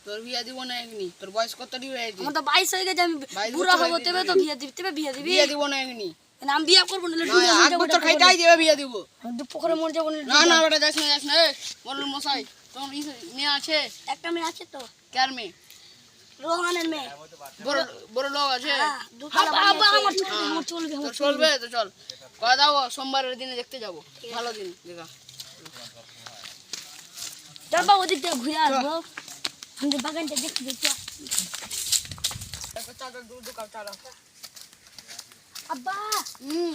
তোর বিয়া দিব না এখনি তোর বয়স কতটি হয়েছে আমার তো 22 হয়ে গেছে আমি বুড়া হব তবে তো বিয়া দিবি বিয়া দিব না এখনি আমি বিয়া করব না আগ বছর খাইটাই দিবে বিয়া দিব পুকুরে মরে যাব না না বেটা যাস না বলুন মশাই তোর মেয়ে আছে একটা মেয়ে আছে তো কার মেয়ে রোহানের মেয়ে বড় বড় লোক আছে বাবা আমার চলবে তো চলবে তো চল কয় দাও সোমবারের দিনে দেখতে যাব ভালো দিন দেখা বাবা ওদিক দিয়ে ঘুরে আসবো আমাদের বাগানটা দেখতে দেখতে চাদর দূর দোকান চালা আব্বা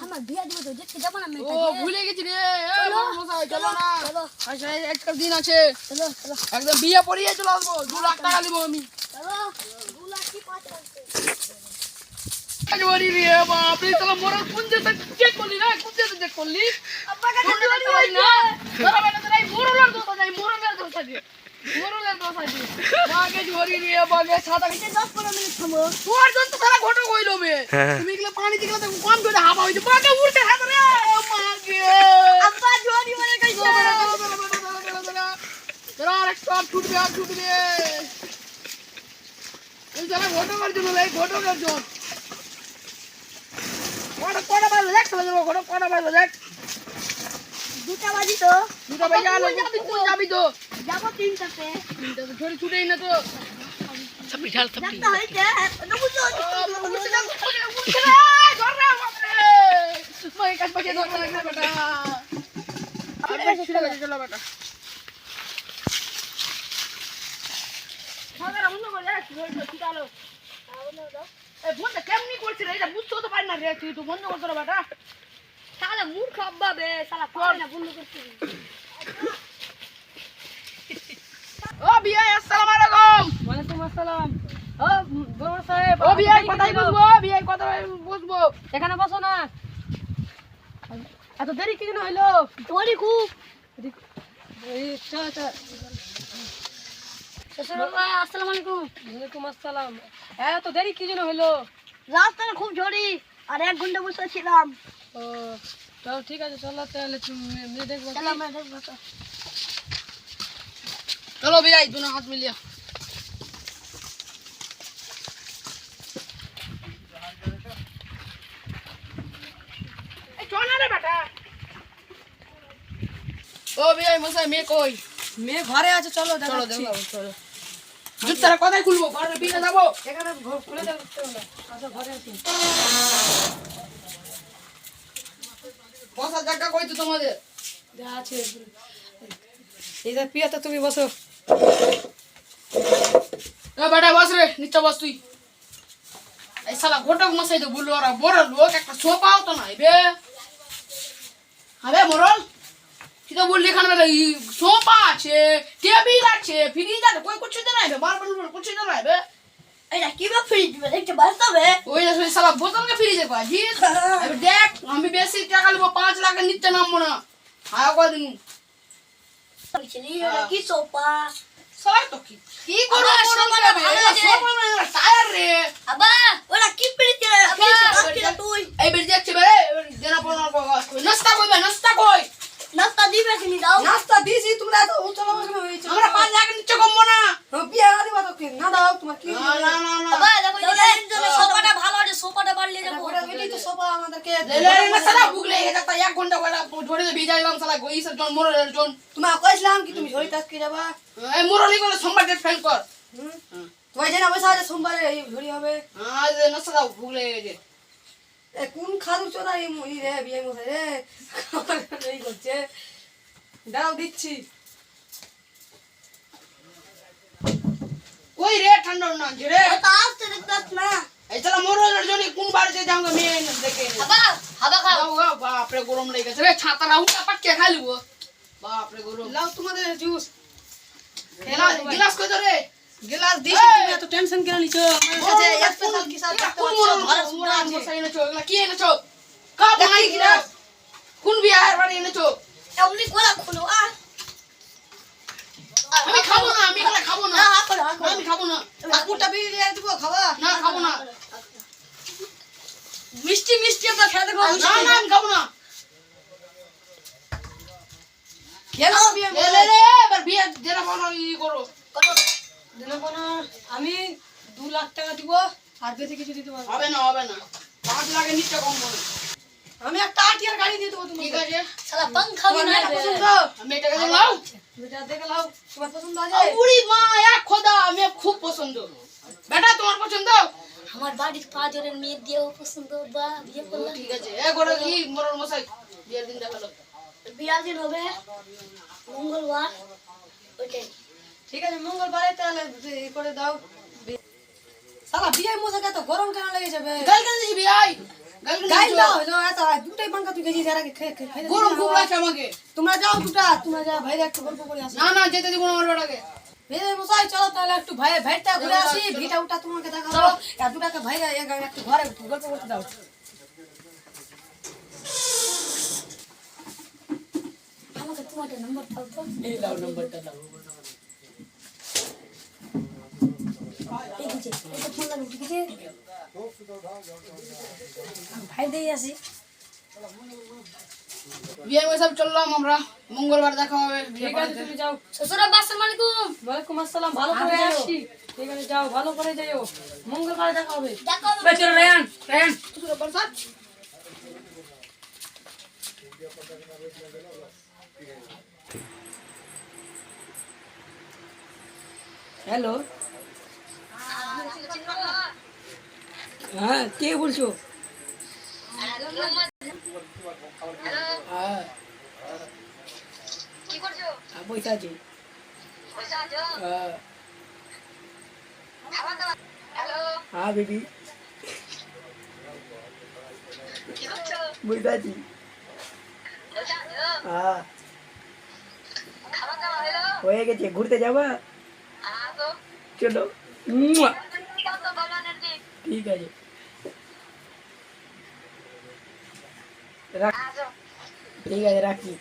আমার বিয়া দিব তো দেখতে যাব না ও ভুলে গেছি রে মশাই চলো না আচ্ছা একটা দিন আছে চলো চলো একদম বিয়ে পড়িয়ে চলে আসবো 2 লাখ টাকা নিব আমি চলো 2 লাখ কি 5 লাখ আজবারি রে বাপ রে চলো মোর কুঞ্জে তো চেক করলি না কুঞ্জে তো চেক করলি আব্বা কাছে কুঞ্জে তো হয় না তোরা বেটা তো নাই মোরলার দোষ আছে মোরলার দোষ আছে বাগে ঝরি রে বাগে ছাতা এটা 10-15 মিনিট থামো তোর জন্য তো সারা ঘটক হইলো বে তুমি এগুলো পানি দিগলা তো কম করে হাবা হইছে বাগে উড়তে হাত রে মাগে আব্বা ঝরি মানে কইছো তোরা আরেক সব ছুটবে এই যারা ঘটকের জন্য এই ঘটকের জন্য কোড়া বাজলো দেখ চলে যাবো ঘটক কোড়া বাজলো দেখ 2টা বাজি তো 2টা বাজে আলো যাবি তো যাবো 3টাতে ঝরি ছুটেই না তো সব বিশাল সব একটা হইছে না বুঝছো উঠছে না ধর রে বাপরে মই কাজ পাকে ধর না বেটা আরে ছিড়ে গেছে চলো বেটা খাওয়া বন্ধ করে রাখ ঠিক আলো এই বন্ধ কেমনি করছিস রে এটা বুঝতে তো পারি না রে তুই তো বন্ধ কর তোরা বেটা শালা মূর্খ আব্বা বে শালা পারে না বন্ধ করতে ও বিআই আসসালামু আলাইকুম ওয়ালাইকুম আসসালাম ও বড় সাহেব ও বিআই কথাই বুঝবো এখানে বসো না এত দেরি কি জন্য হইলো তোরই খুব এই চা আসসালামু আলাইকুম ওয়ালাইকুম আসসালাম এত দেরি কি জন্য হইলো রাস্তায় খুব ঝড়ি আর 1 ঘন্টা বসে ছিলাম ও চল ঠিক আছে চলো তাহলে তুমি দেখবো চলো আমরা দেখবো তো चलो भैया दोनों हाथ मिलिया ओ भैया मसा मैं कोई মেয়ে ঘরে আছে চলো चलो देखो चलो জুত তারা কথাই খুলবো ঘরে বিনা যাবো এখানে খুলে দাও আচ্ছা ঘরে আছি বসার জায়গা কই তো তোমাদের যা আছে এইটা পিয়াতে তুমি বসো এ বেটা বস রে নিচে বস তুই এই শালা ঘটক মশাই তো বললো ওরা বড় লোক একটা সোফাও তো নাই বে আরে মরল কি তো বললি এখানে বেটা সোফা আছে টেবিল আছে ফ্রিজ আছে কই কিছু তো নাই বে বারবার কিছু তো নাই বে এটা কি বা ফ্রিজ দেখতে বাস্তবে ওই যে শালা বোতলকে ফ্রিজে কয় জি এবার দেখ আমি বেশি টাকা নেব 5 লাখের নিচে নামবো না আয় কদিন কি সোফা শালা তো কি করব সোফা না টায়ার রে আবা ওরা কি ফ্রিজ তুই এই বের দেখছে বে দেনা পড়না নাস্তা কই নাস্তা দিবে কিনি দাও নাস্তা দিছি তোমরা তো উতলা মনে হইছে আমরা 5 লাখ নিচে কমবো না বিয়া দিবা তো কি না দাও তোমার কি না না না না আবা দেখো এই সোফাটা ভালো আছে সোফাটা বাড়লে যাবো ওটা দিলেই তো সবা আমাদেরকে লে না শালা ভুগলে এটা 1 ঘন্টা বড় ধরে দে ভিজাইলাম শালা গইসের জন মোরলের জন তোমার কইছিলাম কি তুমি ঝড়ি টাস্কে যাবা এই মোরলি করে সোমবার ডেট ফাইল কর তোমার জানা বসে আছে সোমবারে এই ঝড়ি হবে আজ না শালা ভুগলে গেছে এ কোন খাদুর চোদা এই রে বিয়ে মশাই রে এই করছে দাও দিচ্ছি ওই রে ঠান্ডা না রে তো আসতে দেখতাস না এই শালা মোরলের জন কোন বাড়িতে যাঙ্গা মেয়ে দেখে আবা হাবা খাও বাপ রে গরম লেগে গেছে রে ছাতাটা উঠা পাটকে খাই লিবো বাপ রে গরম লাও তোমাদের জুস গিলাস কই ধরে গ্লাস দিছি তুমি এত টেনশন কেন নিছো আমার কাছে স্পেশাল কি সাথে দেখতে পাচ্ছ ঘরে সুন্দর আছে মশাই এনেছো এগুলা কি এনেছো কাপ ভাই গিলাস কোন বিয়ার বাড়ি এনেছো এমনি গোলা খুলো আমি খাবো না আমি এগুলা খাবো না আমি খাবো না কাকুরটা বিয়ে দিয়ে দিব খাওয়া না খাবো না মিষ্টি মিষ্টি আমরা খেতে খাবো না না আমি খাবো না কেন বিয়ে লে লে লে এবার বিয়ে যেটা বলো ই করো দেবো না, আমি 2 লাখ টাকা দিব, আর বেশি কিছু দিতে পারবো না। হবে না হবে না, 5 লাখের নিচে কম বলে। আমি একটা আটিয়ার গাড়ি দিয়ে দেবো ঠিক তোমাকে। আছে, শালা পাঙ্খা তোমার বিনা মেয়েটা পছন্দ? আমি এটাকে দেখলাম। বেটা দেখে লাও, তোমার পছন্দ আছে? বুড়ি মা এক খোদা, আমি খুব পছন্দ। বেটা তোমার পছন্দ? আমার বাড়ির 5 জনের মেয়ে দিয়েও পছন্দ বা বিয়ে ও, করলাম। ঠিক আছে, এ করে কি মরল মশাই বিয়ের দিন দেখালো। বিয়ার দিন হবে মঙ্গলবার, ওইটাই। ঠিক আছে, মঙ্গলবারে তাহলে ই করে দাও। শালা বিয়ে মশাকে এত গরম কেন লেগেছে বে? গাল কেন দিবি ভাই? গাল কেন গাইল দিবি? দাও, হলো এত দুটাই পাঙ্কা তুই গেছিস এর আগে খেয়ে গরম খুব লাগছে আমাকে। তোমরা যাও দুটা, তোমরা যা ভাইরা একটু গল্প করে আসো। না না, যেতে দিব না আমার বেটাকে। মেয়ে মশাই চলো তাহলে একটু ভাইটা ঘুরে আসি, ভিটা উঠা তোমাকে দেখাবো। আর দুটাকে ভাইরা একটু ঘরে গল্প করতে দাও। আমাকে তোমার নাম্বার দাও তো। এই দাও নম্বরটা দাও। এই যে এটা ফোন লাগবে, ঠিক আছে? ভাই দিয়ে আসি। বিয়ে সব চললাম আমরা, মঙ্গলবার দেখা হবে বিয়ে ঠিক আছে, বাড়িতে। তুমি যাও। শ্বশুর আব্বা আসসালামু আলাইকুম। ওয়ালাইকুম আসসালাম, ভালো করে আসি। ঠিক আছে, যাও, ভালো করে যাইও। মঙ্গলবার দেখা হবে। দেখা হবে। চলো রায়ান, রায়ান তুই বলছাস। হ্যালো, হ্যাঁ কে বলছো? হ্যাঁ, কি করছো? বসে আছি। বসে আছো? হ্যাঁ, খাবার দাবার। হ্যালো, হ্যাঁ বেবি, কি করছো? বসে আছি। বসে আছো? হ্যাঁ, খাবার দাবার হলো? হয়ে গেছে, ঘুরতে যাবা? আসো। চলো। মুয়া। যাও তো বাগানের দিক। ঠিক আছে, রাখ। আসো। ঠিক আছে, রাখি।